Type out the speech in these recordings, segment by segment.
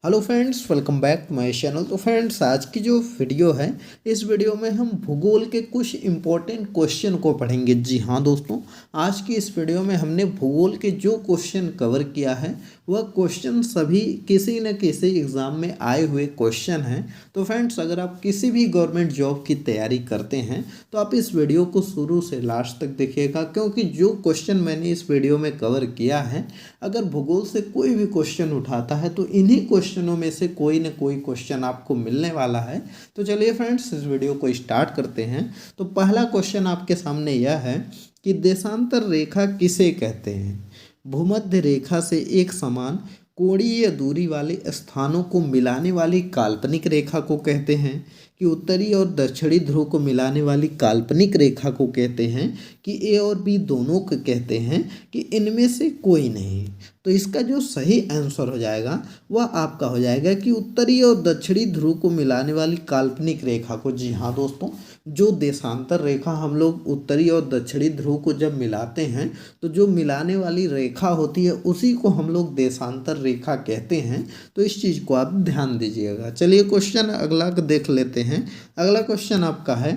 Hello friends, welcome back to my channel. तो friends, आज की जो वीडियो है, इस वीडियो में हम भूगोल के कुछ इम्पोर्टेंट क्वेश्चन को पढ़ेंगे। जी हाँ दोस्तों, आज की इस वीडियो में हमने भूगोल के जो क्वेश्चन कवर किया है वह क्वेश्चन सभी किसी न किसी एग्ज़ाम में आए हुए क्वेश्चन हैं। तो फ्रेंड्स, अगर आप किसी भी गवर्नमेंट जॉब की तैयारी करते हैं तो आप इस वीडियो को शुरू से लास्ट तक देखिएगा, क्योंकि जो क्वेश्चन मैंने इस वीडियो में कवर किया है, अगर भूगोल से कोई भी क्वेश्चन उठाता है तो इन्हीं क्वेश्चनों में से कोई न कोई क्वेश्चन आपको मिलने वाला है। तो चलिए फ्रेंड्स, इस वीडियो को स्टार्ट करते हैं। तो पहला क्वेश्चन आपके सामने यह है कि देशांतर रेखा किसे कहते हैं। भूमध्य रेखा से एक समान कोणीय दूरी वाले स्थानों को मिलाने वाली काल्पनिक रेखा को कहते हैं, कि उत्तरी और दक्षिणी ध्रुव को मिलाने वाली काल्पनिक रेखा को कहते हैं, कि ए और बी दोनों को कहते हैं, कि इनमें से कोई नहीं। तो इसका जो सही आंसर हो जाएगा वह आपका हो जाएगा कि उत्तरी और दक्षिणी ध्रुव को मिलाने वाली काल्पनिक रेखा को। जी हाँ दोस्तों, जो देशांतर रेखा हम लोग उत्तरी और दक्षिणी ध्रुव को जब मिलाते हैं तो जो मिलाने वाली रेखा होती है उसी को हम लोग देशांतर रेखा कहते हैं। तो इस चीज़ को आप ध्यान दीजिएगा। चलिए क्वेश्चन अगला देख लेते हैं। अगला क्वेश्चन आपका है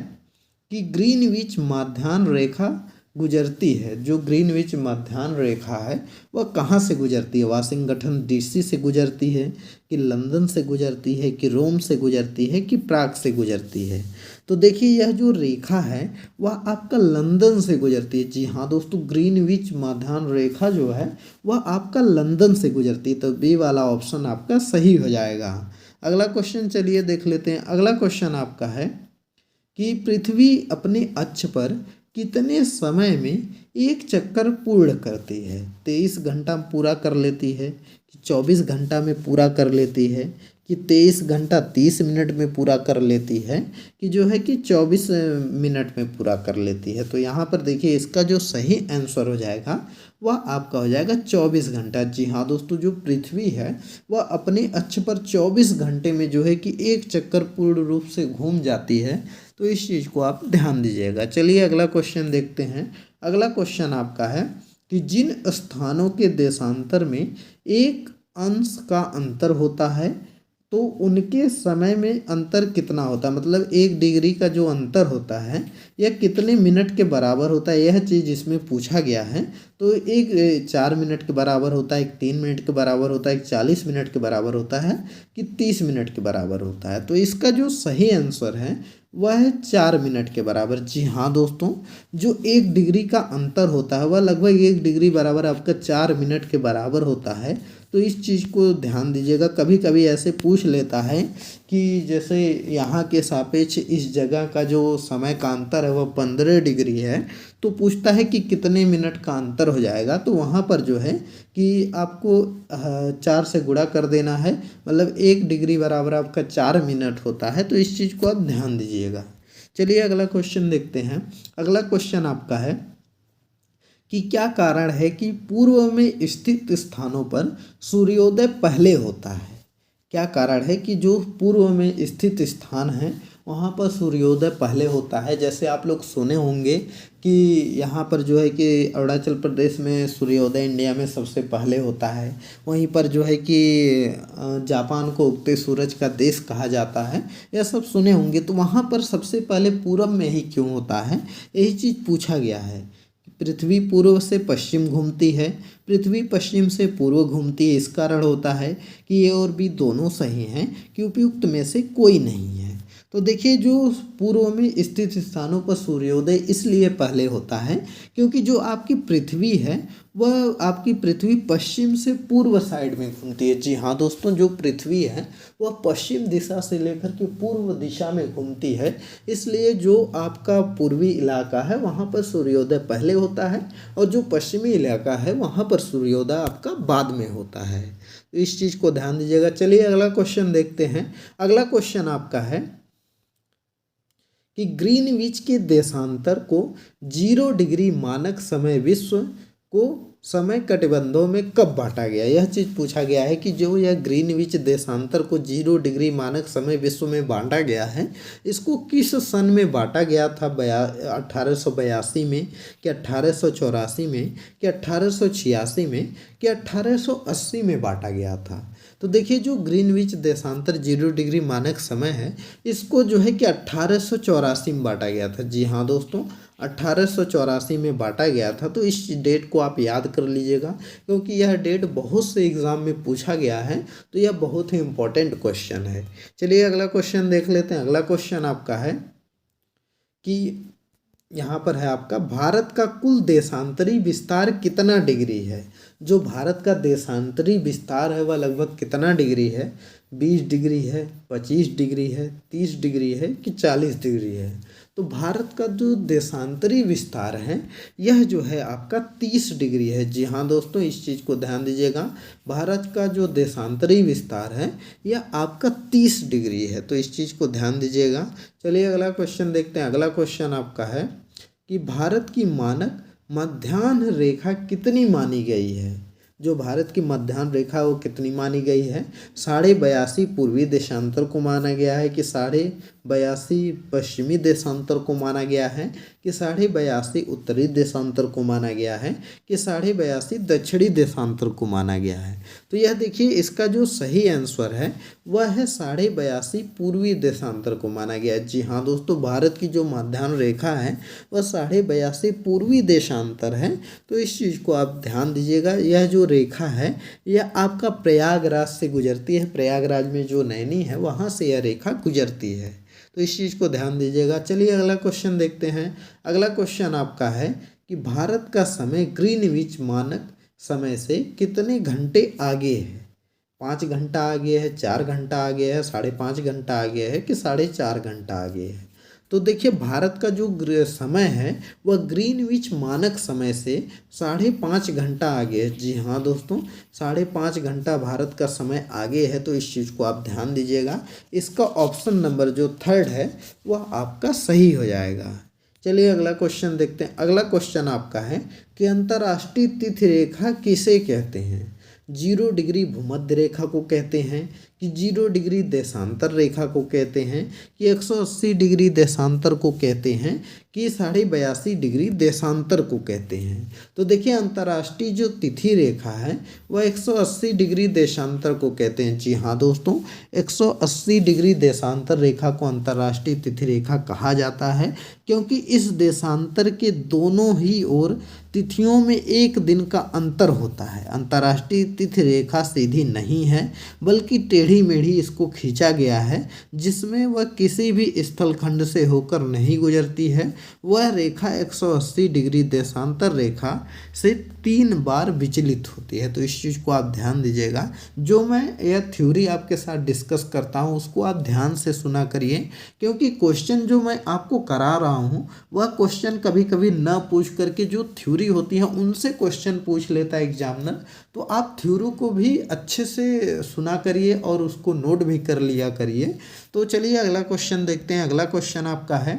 कि ग्रीनविच मध्याह्न रेखा गुजरती है। जो ग्रीनविच मध्याह्न रेखा है वह कहाँ से गुजरती है। वाशिंगटन डीसी से गुजरती है, कि लंदन से गुजरती है, कि रोम से गुजरती है, कि प्राग से गुजरती है। तो देखिए, यह जो रेखा है वह आपका लंदन से गुजरती है। जी हाँ दोस्तों, ग्रीनविच मध्याह्न रेखा जो है वह आपका लंदन से गुजरती है। तो बी वाला ऑप्शन आपका सही हो जाएगा। अगला क्वेश्चन चलिए देख लेते हैं। अगला क्वेश्चन आपका है कि पृथ्वी अपने अक्ष पर कितने समय में एक चक्कर पूर्ण करती है। 23 घंटा पूरा कर लेती है, कि 24 घंटा में पूरा कर लेती है, कि 23 घंटा 30 मिनट में पूरा कर लेती है, कि जो है कि 24 मिनट में पूरा कर लेती है। तो यहाँ पर देखिए, इसका जो सही आंसर हो जाएगा वह आपका हो जाएगा 24 घंटा। जी हाँ दोस्तों, जो पृथ्वी है वह अपने अक्ष पर 24 घंटे में जो है कि एक चक्कर पूर्ण रूप से घूम जाती है। तो इस चीज़ को आप ध्यान दीजिएगा। चलिए अगला क्वेश्चन देखते हैं। अगला क्वेश्चन आपका है कि जिन स्थानों के देशांतर में एक अंश का अंतर होता है तो उनके समय में अंतर कितना होता है। मतलब 1 डिग्री का जो अंतर होता है यह कितने मिनट के बराबर होता है, यह चीज़ इसमें पूछा गया है। तो एक 4 मिनट के बराबर होता है, एक 3 मिनट के बराबर होता है, एक 40 मिनट के बराबर होता है, कि 30 मिनट के बराबर होता है। तो इसका जो सही आंसर है वह है 4 मिनट के बराबर। जी हाँ दोस्तों, जो 1 डिग्री का अंतर होता है वह लगभग 1 डिग्री बराबर आपका 4 मिनट के बराबर होता है। तो इस चीज़ को ध्यान दीजिएगा। कभी कभी ऐसे पूछ लेता है कि जैसे यहाँ के सापेक्ष इस जगह का जो समय का अंतर है वह 15 डिग्री है, तो पूछता है कि कितने मिनट का अंतर हो जाएगा। तो वहाँ पर जो है कि आपको 4 से गुणा कर देना है, मतलब 1 डिग्री बराबर आपका 4 मिनट होता है। तो इस चीज़ को आप ध्यान दीजिएगा। चलिए अगला क्वेश्चन देखते हैं। अगला क्वेश्चन आपका है कि क्या कारण है कि पूर्व में स्थित स्थानों पर सूर्योदय पहले होता है। क्या कारण है कि जो पूर्व में स्थित स्थान है वहाँ पर सूर्योदय पहले होता है। जैसे आप लोग सुने होंगे कि यहाँ पर जो है कि अरुणाचल प्रदेश में सूर्योदय इंडिया में सबसे पहले होता है। वहीं पर जो है कि जापान को उगते सूरज का देश कहा जाता है, यह सब सुने होंगे। तो वहाँ पर सबसे पहले पूरब में ही क्यों होता है, यही चीज़ पूछा गया है। पृथ्वी पूर्व से पश्चिम घूमती है, पृथ्वी पश्चिम से पूर्व घूमती है। इस कारण होता है कि ए और बी दोनों सही हैं, कि उपयुक्त में से कोई नहीं है। तो देखिए, जो पूर्व में स्थित स्थानों पर सूर्योदय इसलिए पहले होता है क्योंकि जो आपकी पृथ्वी है वह आपकी पृथ्वी पश्चिम से पूर्व साइड में घूमती है। जी हाँ दोस्तों, जो पृथ्वी है वह पश्चिम दिशा से लेकर के पूर्व दिशा में घूमती है। इसलिए जो आपका पूर्वी इलाका है वहाँ पर सूर्योदय पहले होता है, और जो पश्चिमी इलाका है वहाँ पर सूर्योदय आपका बाद में होता है। तो इस चीज़ को ध्यान दीजिएगा। चलिए अगला क्वेश्चन देखते हैं। अगला क्वेश्चन आपका है कि ग्रीनविच के देशांतर को 0 डिग्री मानक समय विश्व को समय कटिबंधों में कब बांटा गया। यह चीज़ पूछा गया है कि जो यह ग्रीनविच देशांतर को 0 डिग्री मानक समय विश्व में बांटा गया है, इसको किस सन में बांटा गया था। 1882 में, कि 1884 में, कि 1886 में, कि 1880 में बांटा गया था। तो देखिए जो ग्रीनविच देशांतर 0 डिग्री मानक समय है, इसको जो है कि 1884 में बांटा गया था। जी हाँ दोस्तों, 1884 में बांटा गया था। तो इस डेट को आप याद कर लीजिएगा, क्योंकि यह डेट बहुत से एग्जाम में पूछा गया है, तो यह बहुत ही इम्पोर्टेंट क्वेश्चन है। चलिए अगला क्वेश्चन देख लेते हैं। अगला क्वेश्चन आपका है कि यहाँ पर है आपका, भारत का कुल देशांतरी विस्तार कितना डिग्री है। जो भारत का देशांतरी विस्तार है वह लगभग कितना डिग्री है? 20 डिग्री है, 25 डिग्री है, 30 डिग्री है कि 40 डिग्री है? तो भारत का जो देशांतरी विस्तार है यह जो है आपका 30 डिग्री है। जी हाँ दोस्तों, इस चीज़ को ध्यान दीजिएगा। भारत का जो देशांतरी विस्तार है यह आपका 30 डिग्री है, तो इस चीज़ को ध्यान दीजिएगा। चलिए अगला क्वेश्चन देखते हैं। अगला क्वेश्चन आपका है कि भारत की मानक मध्याह्न रेखा कितनी मानी गई है। जो भारत की मध्याह्न रेखा वो कितनी मानी गई है? 82.5 पूर्वी देशांतर को माना गया है कि 82.5 पश्चिमी देशांतर को माना गया है कि 82.5 उत्तरी देशांतर को माना गया है कि 82.5 दक्षिणी देशांतर को माना गया है? तो यह देखिए इसका जो सही आंसर है वह है 82.5 पूर्वी देशांतर को माना गया है। जी हाँ दोस्तों, भारत की जो मध्याह्न रेखा है वह 82.5 पूर्वी देशांतर है। तो इस चीज़ को आप ध्यान दीजिएगा। यह जो रेखा है यह आपका प्रयागराज से गुजरती है। प्रयागराज में जो नैनी है वहाँ से यह रेखा गुजरती है, तो इस चीज़ को ध्यान दीजिएगा। चलिए अगला क्वेश्चन देखते हैं। अगला क्वेश्चन आपका है कि भारत का समय ग्रीनविच मानक समय से कितने घंटे आगे है? 5 घंटा आगे है, 4 घंटा आगे है, 5.5 घंटा आगे है कि 4.5 घंटा आगे है? तो देखिए भारत का जो समय है वह ग्रीनविच मानक समय से 5.5 घंटा आगे है। जी हाँ दोस्तों, 5.5 घंटा भारत का समय आगे है, तो इस चीज़ को आप ध्यान दीजिएगा। इसका ऑप्शन नंबर जो 3 है वह आपका सही हो जाएगा। चलिए अगला क्वेश्चन देखते हैं। अगला क्वेश्चन आपका है कि अंतर्राष्ट्रीय तिथि रेखा किसे कहते हैं? 0 डिग्री भूमध्य रेखा को कहते हैं कि 0 डिग्री देशांतर रेखा को कहते हैं कि 180 डिग्री देशांतर को कहते हैं कि 82.5 डिग्री देशांतर को कहते हैं? तो देखिए अंतर्राष्ट्रीय जो तिथि रेखा है वह 180 डिग्री देशांतर को कहते हैं। जी हाँ दोस्तों, 180 डिग्री देशांतर रेखा को अंतर्राष्ट्रीय तिथि रेखा कहा जाता है, क्योंकि इस देशांतर के दोनों ही ओर तिथियों में 1 दिन का अंतर होता है। अंतर्राष्ट्रीय तिथि रेखा सीधी नहीं है, बल्कि टेढ़ी मेढ़ी इसको खींचा गया है, जिसमें वह किसी भी स्थलखंड से होकर नहीं गुजरती है। वह रेखा 180 डिग्री देशांतर रेखा से 3 बार विचलित होती है। तो इस चीज़ को आप ध्यान दीजिएगा। जो मैं यह थ्योरी आपके साथ डिस्कस करता हूँ उसको आप ध्यान से सुना करिए, क्योंकि क्वेश्चन जो मैं आपको करा रहा हूँ वह क्वेश्चन कभी कभी न पूछ करके जो थ्योरी होती है उनसे क्वेश्चन पूछ लेता है एग्जामिनर। तो आप थ्योरी को भी अच्छे से सुना करिए और उसको नोट भी कर लिया करिए। तो चलिए अगला क्वेश्चन देखते हैं। अगला क्वेश्चन आपका है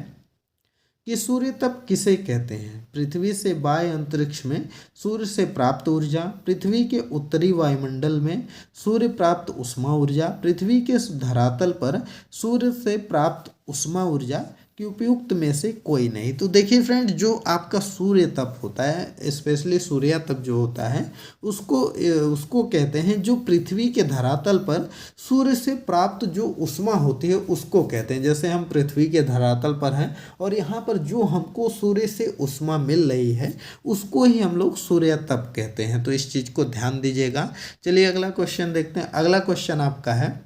कि सूर्य तप किसे कहते हैं? पृथ्वी से बाह्य अंतरिक्ष में सूर्य से प्राप्त ऊर्जा, पृथ्वी के उत्तरी वायुमंडल में सूर्य प्राप्त ऊष्मा ऊर्जा, पृथ्वी के धरातल पर सूर्य से प्राप्त ऊष्मा ऊर्जा कि उपयुक्त में से कोई नहीं। तो देखिए फ्रेंड, जो आपका सूर्य तप होता है, स्पेशली सूर्य तप जो होता है उसको कहते हैं जो पृथ्वी के धरातल पर सूर्य से प्राप्त जो ऊष्मा होती है उसको कहते हैं। जैसे हम पृथ्वी के धरातल पर हैं और यहाँ पर जो हमको सूर्य से ऊष्मा मिल रही है उसको ही हम लोग सूर्य तप कहते हैं। तो इस चीज़ को ध्यान दीजिएगा। चलिए अगला क्वेश्चन देखते हैं। अगला क्वेश्चन आपका है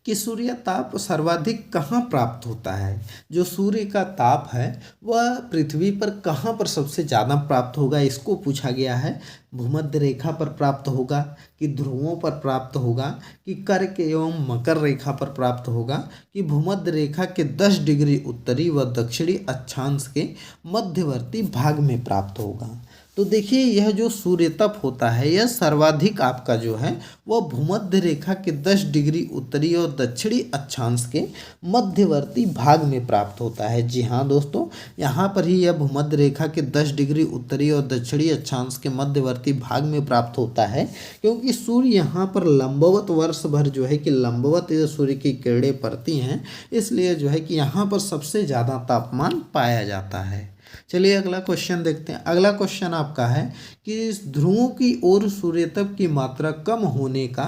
कि सूर्य ताप सर्वाधिक कहाँ प्राप्त होता है? जो सूर्य का ताप है वह पृथ्वी पर कहाँ पर सबसे ज़्यादा प्राप्त होगा, इसको पूछा गया है। भूमध्य रेखा पर प्राप्त होगा कि ध्रुवों पर प्राप्त होगा कि कर्क एवं मकर रेखा पर प्राप्त होगा कि भूमध्य रेखा के 10 डिग्री उत्तरी व दक्षिणी अक्षांश के मध्यवर्ती भाग में प्राप्त होगा? तो देखिए यह जो सूर्य तप होता है यह सर्वाधिक आपका जो है वह भूमध्य रेखा के 10 डिग्री उत्तरी और दक्षिणी अक्षांश के मध्यवर्ती भाग में प्राप्त होता है। जी हाँ दोस्तों, यहाँ पर ही यह भूमध्य रेखा के 10 डिग्री उत्तरी और दक्षिणी अक्षांश के मध्यवर्ती भाग में प्राप्त होता है, क्योंकि सूर्य यहाँ पर लंबवत वर्ष भर जो है कि लंबवत सूर्य की किरणें पड़ती हैं, इसलिए जो है कि यहाँ पर सबसे ज़्यादा तापमान पाया जाता है। चलिए अगला क्वेश्चन देखते हैं। अगला क्वेश्चन आपका है कि ध्रुवों की ओर सूर्यतप की मात्रा कम होने का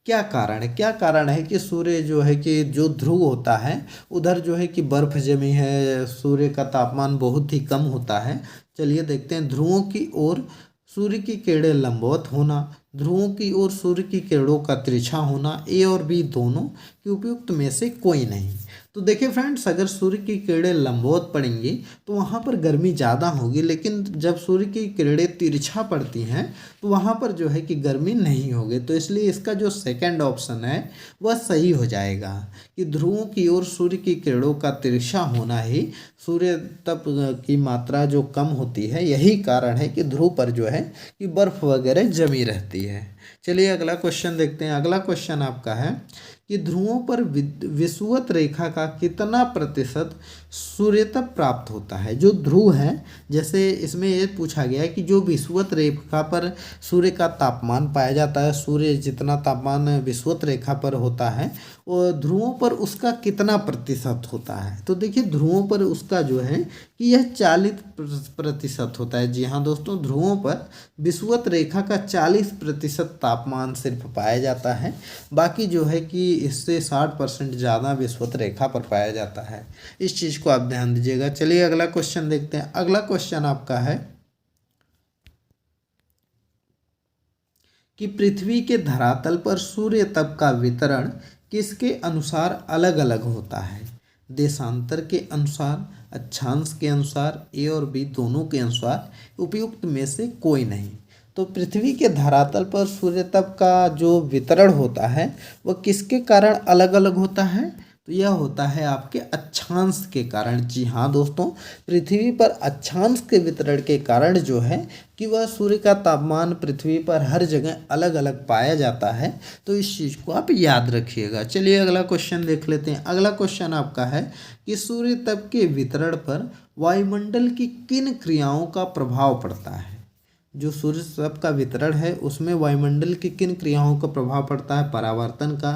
क्या कारण है? क्या कारण है कि सूर्य जो है कि जो ध्रुव होता है उधर जो है कि बर्फ जमी है, सूर्य का तापमान बहुत ही कम होता है। चलिए देखते हैं। ध्रुवों की ओर सूर्य की किरणें लंबवत होना, ध्रुवों की ओर सूर्य की किरणों का तिरछा होना, ए और बी दोनों कि उपयुक्त में से कोई नहीं। तो देखिए फ्रेंड्स, अगर सूर्य की किरणें लंबवत पड़ेंगी तो वहाँ पर गर्मी ज़्यादा होगी, लेकिन जब सूर्य की किरणें तिरछा पड़ती हैं तो वहाँ पर जो है कि गर्मी नहीं होगी। तो इसलिए इसका जो सेकंड ऑप्शन है वह सही हो जाएगा कि ध्रुवों की ओर सूर्य की किरणों का तिरछा होना ही सूर्य तप की मात्रा जो कम होती है, यही कारण है कि ध्रुव पर जो है कि बर्फ वगैरह जमी रहती है। चलिए अगला क्वेश्चन देखते हैं। अगला क्वेश्चन आपका है कि ध्रुवों पर विषुवत रेखा का कितना प्रतिशत सूर्यतप प्राप्त होता है। जो ध्रुव है, जैसे इसमें ये पूछा गया है कि जो विषुवत रेखा पर सूर्य का तापमान पाया जाता है, सूर्य जितना तापमान विषुवत रेखा पर होता है और ध्रुवों पर उसका कितना प्रतिशत होता है। तो देखिए ध्रुवों पर उसका जो है कि यह 40% होता है। जी हाँ दोस्तों, ध्रुवों पर विषुवत रेखा का 40% तापमान सिर्फ पाया जाता है, बाकी जो है कि इससे 60% ज़्यादा विषुवत रेखा पर पाया जाता है। इस चीज़ को आप ध्यान दीजिएगा। चलिए अगला क्वेश्चन देखते हैं। अगला क्वेश्चन आपका है कि पृथ्वी के धरातल पर सूर्य तप का वितरण किसके अनुसार अलग अलग होता है। देशांतर के अनुसार, अक्षांश के अनुसार, ए और बी दोनों के अनुसार, उपयुक्त में से कोई नहीं। तो पृथ्वी के धरातल पर सूर्य तप का जो वितरण होता है वह किसके कारण अलग अलग होता है। तो यह होता है आपके अक्षांश के कारण। जी हाँ दोस्तों, पृथ्वी पर अक्षांश के वितरण के कारण जो है कि वह सूर्य का तापमान पृथ्वी पर हर जगह अलग अलग पाया जाता है। तो इस चीज़ को आप याद रखिएगा। चलिए अगला क्वेश्चन देख लेते हैं। अगला क्वेश्चन आपका है कि सूर्य तप के वितरण पर वायुमंडल की किन क्रियाओं का प्रभाव पड़ता है। जो सूर्य तप का वितरण है उसमें वायुमंडल की किन क्रियाओं का प्रभाव पड़ता है। परावर्तन का,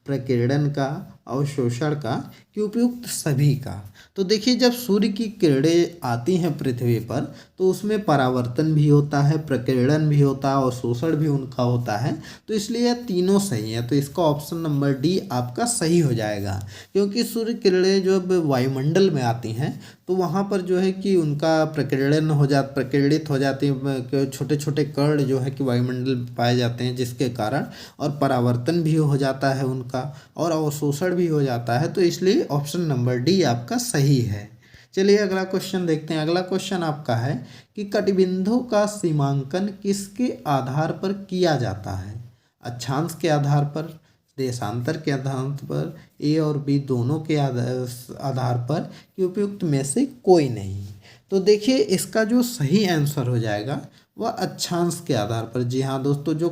प्रकीर्णन का, अवशोषण का, कि उपयुक्त सभी का। तो देखिए जब सूर्य की किरणें आती हैं पृथ्वी पर तो उसमें परावर्तन भी होता है, प्रकीर्णन भी होता है और शोषण भी उनका होता है। तो इसलिए यह तीनों सही है। तो इसका ऑप्शन नंबर डी आपका सही हो जाएगा, क्योंकि सूर्य किरणें जब वायुमंडल में आती हैं तो वहाँ पर जो है कि उनका प्रकीर्णित हो जाती है, छोटे छोटे कण जो है कि वायुमंडल में पाए जाते हैं, जिसके कारण और परावर्तन भी हो जाता है उनका और अवशोषण भी हो जाता है। तो इसलिए ऑप्शन नंबर डी आपका सही है। चलिए अगला क्वेश्चन देखते हैं। अगला क्वेश्चन आपका है कि कटिबंधों का सीमांकन किसके आधार पर किया जाता है। अक्षांश के आधार पर, देशांतर के आधार पर, ए और बी दोनों के आधार पर, कि उपयुक्त में से कोई नहीं। तो देखिए इसका जो सही आंसर हो जाएगा वह अक्षांश के आधार पर। जी हाँ दोस्तों, जो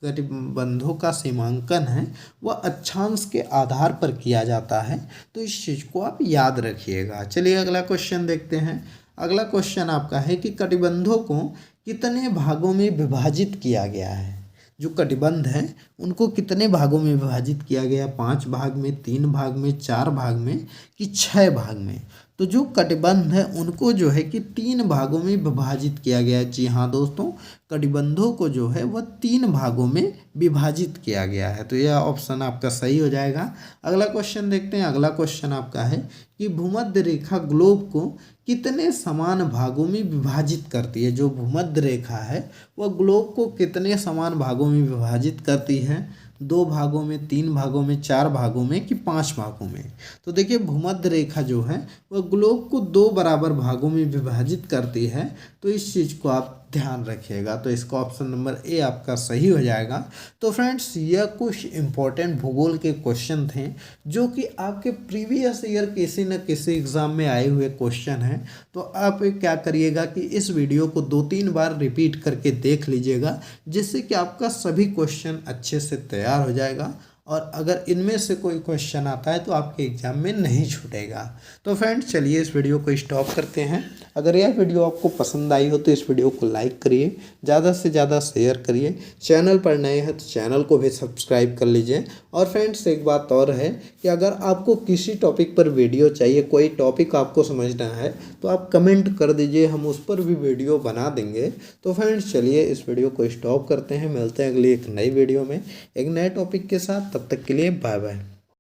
कटिबंधों का सीमांकन है वह अक्षांश के आधार पर किया जाता है। तो इस चीज़ को आप याद रखिएगा। चलिए अगला क्वेश्चन देखते हैं। अगला क्वेश्चन आपका है कि कटिबंधों को कितने भागों में विभाजित किया गया है। जो कटिबंध हैं उनको कितने भागों में विभाजित किया गया। 5 भाग में, 3 भाग में, 4 भाग में, कि 6 भाग में। तो जो कटिबंध है उनको जो है कि 3 भागों में विभाजित किया गया है। जी हाँ दोस्तों, कटिबंधों को जो है वह 3 भागों में विभाजित किया गया है। तो यह ऑप्शन आपका सही हो जाएगा। अगला क्वेश्चन देखते हैं। अगला क्वेश्चन आपका है कि भूमध्य रेखा ग्लोब को कितने समान भागों में विभाजित करती है। जो भूमध्य रेखा है वह ग्लोब को कितने समान भागों में विभाजित करती है। 2 भागों में, 3 भागों में, 4 भागों में, कि 5 भागों में। तो देखिए भूमध्य रेखा जो है वह ग्लोब को 2 बराबर भागों में विभाजित करती है। तो इस चीज़ को आप ध्यान रखिएगा। तो इसका ऑप्शन नंबर ए आपका सही हो जाएगा। तो फ्रेंड्स, यह कुछ इम्पोर्टेंट भूगोल के क्वेश्चन थे जो कि आपके प्रीवियस ईयर किसी न किसी एग्ज़ाम में आए हुए क्वेश्चन हैं। तो आप क्या करिएगा कि इस वीडियो को 2-3 बार रिपीट करके देख लीजिएगा, जिससे कि आपका सभी क्वेश्चन अच्छे से तैयार हो जाएगा और अगर इनमें से कोई क्वेश्चन आता है तो आपके एग्ज़ाम में नहीं छूटेगा। तो फ्रेंड्स चलिए इस वीडियो को स्टॉप करते हैं। अगर यह वीडियो आपको पसंद आई हो तो इस वीडियो को लाइक करिए, ज़्यादा से ज़्यादा शेयर करिए, चैनल पर नए हैं तो चैनल को भी सब्सक्राइब कर लीजिए। और फ्रेंड्स एक बात और है कि अगर आपको किसी टॉपिक पर वीडियो चाहिए, कोई टॉपिक आपको समझना है तो आप कमेंट कर दीजिए, हम उस पर भी वीडियो बना देंगे। तो फ्रेंड्स चलिए इस वीडियो को स्टॉप करते हैं, मिलते हैं अगली एक नई वीडियो में एक नए टॉपिक के साथ। तब तक के लिए बाय बाय।